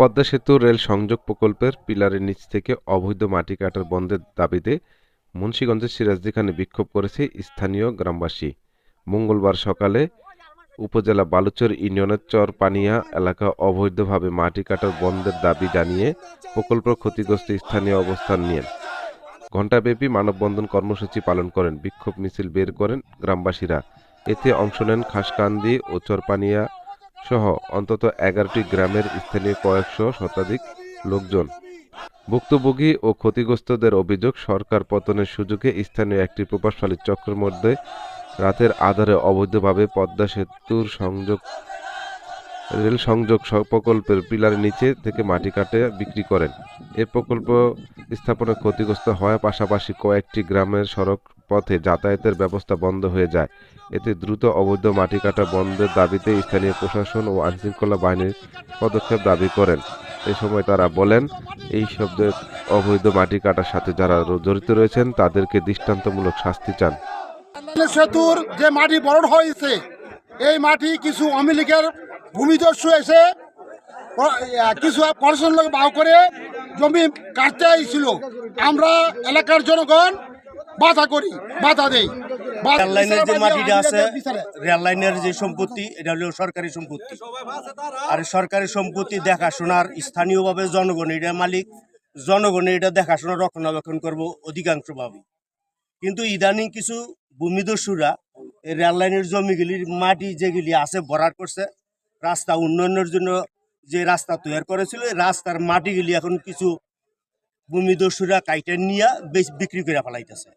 পদ্মা সেতু রেল সংযোগ প্রকল্পের পিলারের নিচ থেকে অবৈধ মাটি কাটার বন্ধের দাবিতে মুন্সিগঞ্জের সিরাজদিখানে বিক্ষোভ করেছে স্থানীয় গ্রামবাসী। মঙ্গলবার সকালে উপজেলা বালুচর ইউনিয়নের চরপানিয়া এলাকা অবৈধভাবে মাটি কাটার বন্ধের দাবি জানিয়ে প্রকল্প ক্ষতিগ্রস্ত স্থানীয় অবস্থান নিয়ে ঘণ্টাব্যাপী মানববন্ধন কর্মসূচি পালন করেন। বিক্ষোভ মিছিল বের করেন গ্রামবাসীরা। এতে অংশ নেন খাসকান্দি ও চরপানিয়া সহ অন্তত 11টি গ্রামের স্থানীয় কয়েকশো শতাধিক লোকজন। ভুক্তভোগী ও ক্ষতিগ্রস্তদের অভিযোগ, সরকার পতনের সুযোগে স্থানীয় একটি প্রভাবশালী চক্রের মধ্যে রাতের আঁধারে অবৈধভাবে পদ্মা সেতুর রেল সংযোগ প্রকল্পের পিলারের নিচে থেকে মাটি কাটে বিক্রি করেন। এ প্রকল্প স্থাপনে ক্ষতিগ্রস্ত হওয়ার পাশাপাশি কয়েকটি গ্রামের সড়ক পথে যাতায়াতের ব্যবস্থা বন্ধ হয়ে যায়। এতে দ্রুত অবৈধ মাটি কাটা বন্ধের দাবিতে স্থানীয় প্রশাসন ও আইনশৃঙ্খলা বাহিনীর পদক্ষেপ দাবি করেন। এ সময় তারা বলেন, এই শব্দের অবৈধ মাটি কাটার সাথে যারা জড়িত রয়েছেন তাদেরকে দৃষ্টান্তমূলক শাস্তি চান। সেতুর যে মাটি বরণ হয়েছে, এই মাটি কিছু আওয়ামী লীগের ভূমিদস্যু এসে কিছু পড়াশোনার লোক বাউ করে জমি কাটতে আইছিল। আমরা এলাকার জনগণ বাধা দেই। রেল লাইনের যে মাটিটা আছে, রেল লাইনের যে সম্পত্তি, এটা হলো সরকারি সম্পত্তি। আর সরকারি সম্পত্তি দেখাশোনার স্থানীয়ভাবে জনগণ এটা মালিক, জনগণের এটা দেখাশোনা রক্ষণাবেক্ষণ করবো অধিকাংশভাবে। কিন্তু ইদানিং কিছু ভূমিদস্যুরা এই রেল লাইনের জমিগুলির মাটি যেগুলি আছে ভরাট করছে। রাস্তা উন্নয়নের জন্য যে রাস্তা তৈরি করেছিল, এই রাস্তার মাটিগুলি এখন কিছু ভূমিদস্যুরা কাইটে নিয়ে বিক্রি করে ফেলাইতেছে।